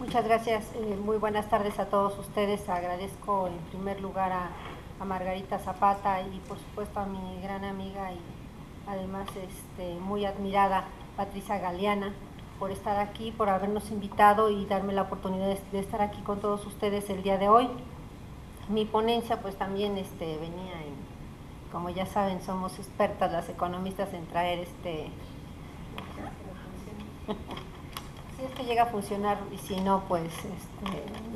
Muchas gracias, muy buenas tardes a todos ustedes. Agradezco en primer lugar a Margarita Zapata y por supuesto a mi gran amiga y además muy admirada Patricia Galeana por estar aquí, por habernos invitado y darme la oportunidad de estar aquí con todos ustedes el día de hoy. Mi ponencia pues también venía como ya saben, somos expertas las economistas en traer si es que llega a funcionar y si no, pues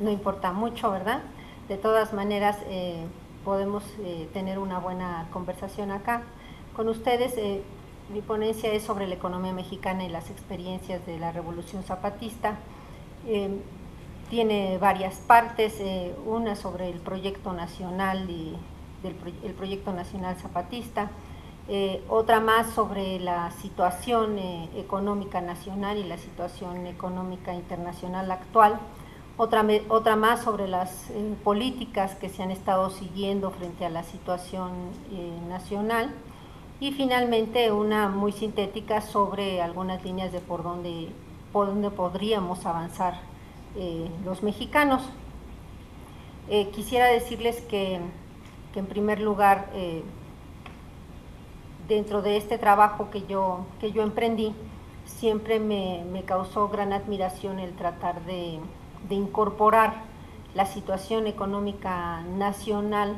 no importa mucho, ¿verdad? De todas maneras, podemos tener una buena conversación acá con ustedes. Mi ponencia es sobre la economía mexicana y las experiencias de la Revolución Zapatista. Tiene varias partes, una sobre el proyecto nacional el proyecto nacional zapatista, otra más sobre la situación económica nacional y la situación económica internacional actual, otra más sobre las políticas que se han estado siguiendo frente a la situación nacional, y finalmente una muy sintética sobre algunas líneas de por dónde podríamos avanzar los mexicanos. Quisiera decirles que en primer lugar, dentro de este trabajo que yo emprendí, siempre me causó gran admiración el tratar de incorporar la situación económica nacional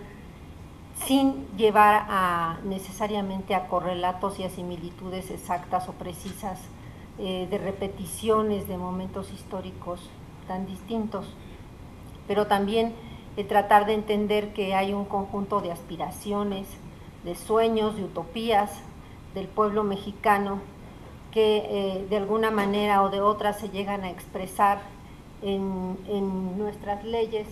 sin llevar necesariamente a correlatos y a similitudes exactas o precisas de repeticiones de momentos históricos tan distintos, pero también tratar de entender que hay un conjunto de aspiraciones, de sueños, de utopías del pueblo mexicano que de alguna manera o de otra se llegan a expresar en nuestras leyes.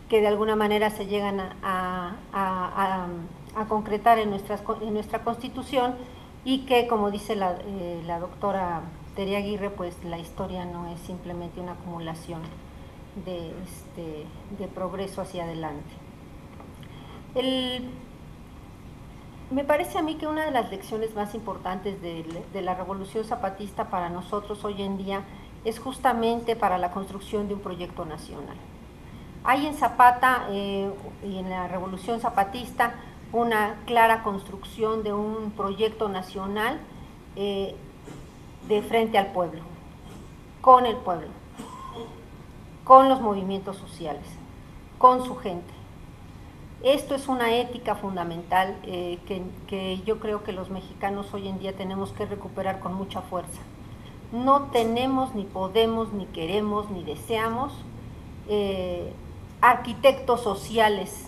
Que de alguna manera se llegan a concretar en nuestra Constitución, y que, como dice la doctora Tere Aguirre, pues la historia no es simplemente una acumulación de progreso hacia adelante. Me parece a mí que una de las lecciones más importantes de la Revolución Zapatista para nosotros hoy en día es justamente para la construcción de un proyecto nacional. Hay en Zapata y en la Revolución Zapatista una clara construcción de un proyecto nacional de frente al pueblo, con el pueblo, con los movimientos sociales, con su gente. Esto es una ética fundamental que yo creo que los mexicanos hoy en día tenemos que recuperar con mucha fuerza. No tenemos, ni podemos, ni queremos, ni deseamos arquitectos sociales,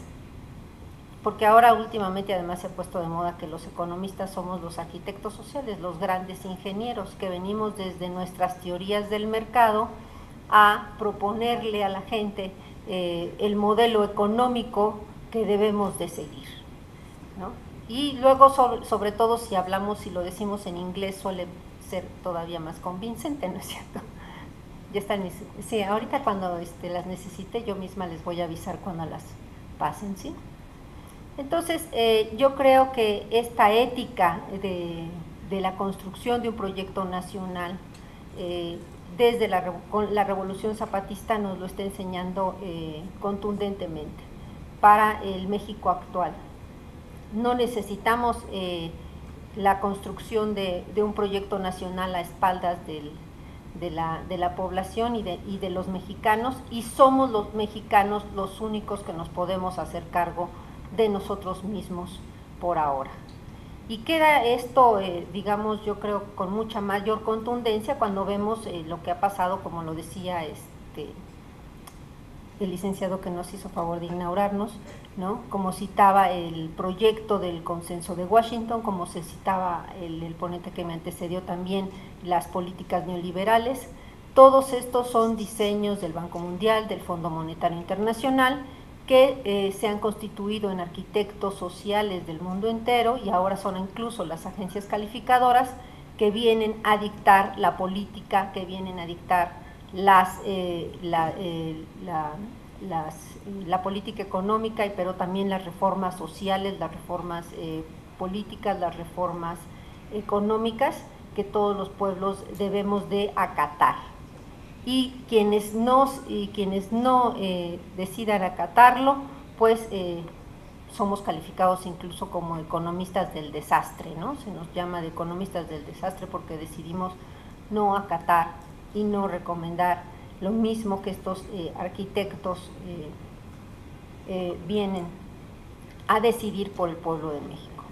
porque ahora últimamente además se ha puesto de moda que los economistas somos los arquitectos sociales, los grandes ingenieros que venimos desde nuestras teorías del mercado a proponerle a la gente el modelo económico que debemos de seguir, ¿no? Y luego sobre todo si hablamos y lo decimos en inglés suele ser todavía más convincente, ¿no es cierto? Ya están sí, ahorita cuando las necesite yo misma les voy a avisar cuando las pasen, ¿sí? Entonces yo creo que esta ética de la construcción de un proyecto nacional desde la Revolución Zapatista nos lo está enseñando contundentemente para el México actual. No necesitamos la construcción de un proyecto nacional a espaldas de la población y de los mexicanos, y somos los mexicanos los únicos que nos podemos hacer cargo de nosotros mismos por ahora. Y queda esto, digamos, yo creo con mucha mayor contundencia cuando vemos lo que ha pasado, como lo decía el licenciado que nos hizo favor de inaugurarnos, ¿no? Como citaba el proyecto del consenso de Washington, como se citaba el ponente que me antecedió también, las políticas neoliberales. Todos estos son diseños del Banco Mundial, del Fondo Monetario Internacional, que se han constituido en arquitectos sociales del mundo entero, y ahora son incluso las agencias calificadoras que vienen a dictar la política, que vienen a dictar la política económica, pero también las reformas sociales, las reformas políticas, las reformas económicas que todos los pueblos debemos de acatar. Y quienes no decidan acatarlo, pues somos calificados incluso como economistas del desastre, ¿no? Se nos llama de economistas del desastre porque decidimos no acatar y no recomendar lo mismo que estos arquitectos vienen a decidir por el pueblo de México.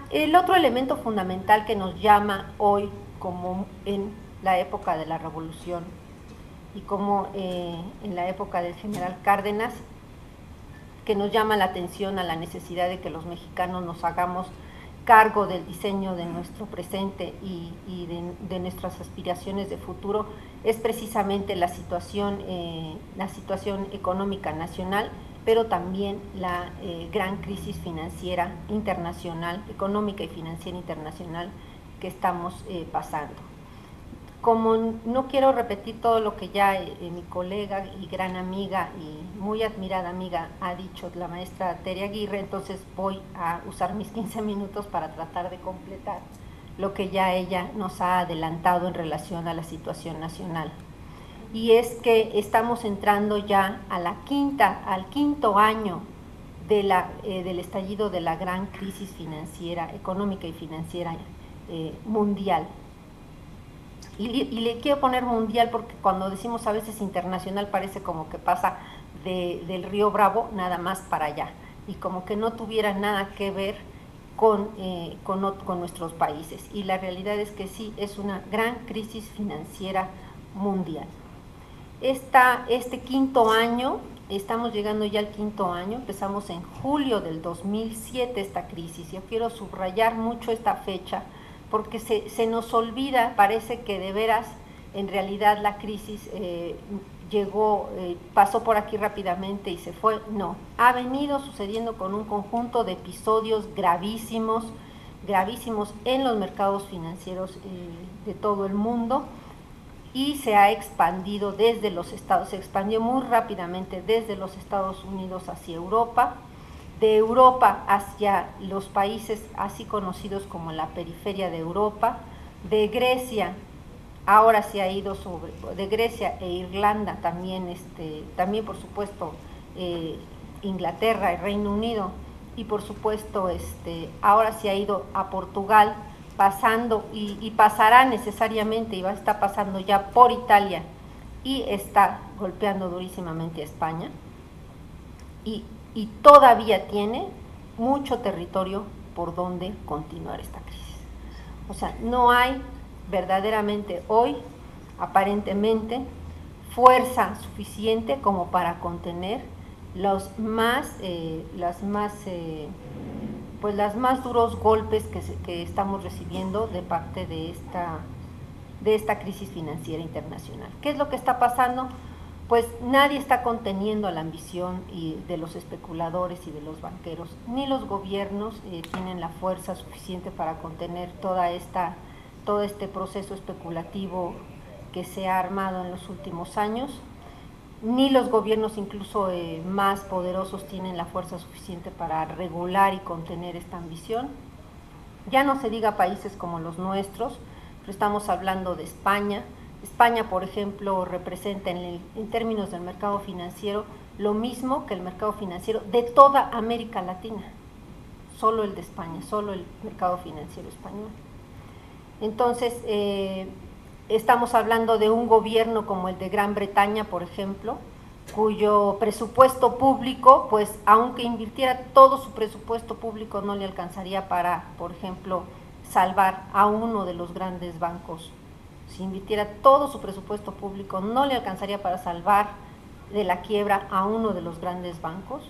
El otro elemento fundamental que nos llama hoy, como en la época de la Revolución y como en la época del general Cárdenas, que nos llama la atención a la necesidad de que los mexicanos nos hagamos cargo del diseño de nuestro presente y de nuestras aspiraciones de futuro, es precisamente la situación económica nacional, pero también la gran crisis financiera internacional, económica y financiera internacional que estamos pasando. Como no quiero repetir todo lo que ya mi colega y gran amiga y muy admirada amiga ha dicho, la maestra Tere Aguirre, entonces voy a usar mis 15 minutos para tratar de completar lo que ya ella nos ha adelantado en relación a la situación nacional. Y es que estamos entrando ya a al quinto año del estallido de la gran crisis financiera, económica y financiera mundial. Y le quiero poner mundial porque cuando decimos a veces internacional parece como que pasa del río Bravo nada más para allá y como que no tuviera nada que ver con nuestros países. Y la realidad es que sí, es una gran crisis financiera mundial. Este quinto año, estamos llegando ya al quinto año, empezamos en julio del 2007 esta crisis. Yo quiero subrayar mucho esta fecha porque se nos olvida, parece que de veras, en realidad la crisis pasó por aquí rápidamente y se fue. No, ha venido sucediendo con un conjunto de episodios gravísimos en los mercados financieros de todo el mundo y se ha expandido desde los Estados, se expandió muy rápidamente desde los Estados Unidos hacia Europa, de Europa hacia los países así conocidos como la periferia de Europa, de Grecia, ahora se ha ido de Grecia e Irlanda, también por supuesto Inglaterra y Reino Unido, y por supuesto ahora se ha ido a Portugal, pasando y pasará necesariamente, y va a estar pasando ya por Italia, y está golpeando durísimamente a España, y todavía tiene mucho territorio por donde continuar esta crisis. O sea, no hay verdaderamente hoy, aparentemente, fuerza suficiente como para contener los más duros golpes que estamos recibiendo de parte de esta crisis financiera internacional. ¿Qué es lo que está pasando? Pues nadie está conteniendo la ambición de los especuladores y de los banqueros, ni los gobiernos tienen la fuerza suficiente para contener todo este proceso especulativo que se ha armado en los últimos años, ni los gobiernos incluso más poderosos tienen la fuerza suficiente para regular y contener esta ambición. Ya no se diga países como los nuestros, pero estamos hablando de España. España, por ejemplo, representa en términos del mercado financiero lo mismo que el mercado financiero de toda América Latina, solo el de España, solo el mercado financiero español. Entonces, estamos hablando de un gobierno como el de Gran Bretaña, por ejemplo, cuyo presupuesto público, pues aunque invirtiera todo su presupuesto público, no le alcanzaría para, por ejemplo, salvar a uno de los grandes bancos. Si invirtiera todo su presupuesto público, no le alcanzaría para salvar de la quiebra a uno de los grandes bancos.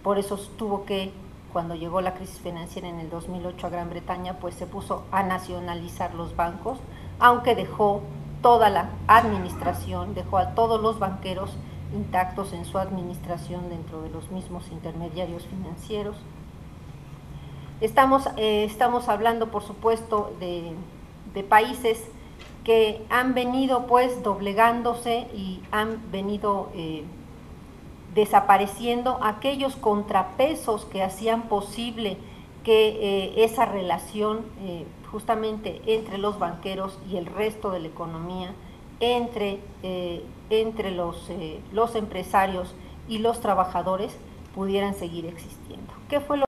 Por eso tuvo que, cuando llegó la crisis financiera en el 2008 a Gran Bretaña, pues se puso a nacionalizar los bancos, aunque dejó toda la administración, dejó a todos los banqueros intactos en su administración dentro de los mismos intermediarios financieros. Estamos hablando, por supuesto, de países que han venido pues doblegándose y han venido desapareciendo aquellos contrapesos que hacían posible que esa relación justamente entre los banqueros y el resto de la economía, entre los empresarios y los trabajadores pudieran seguir existiendo. ¿Qué fue lo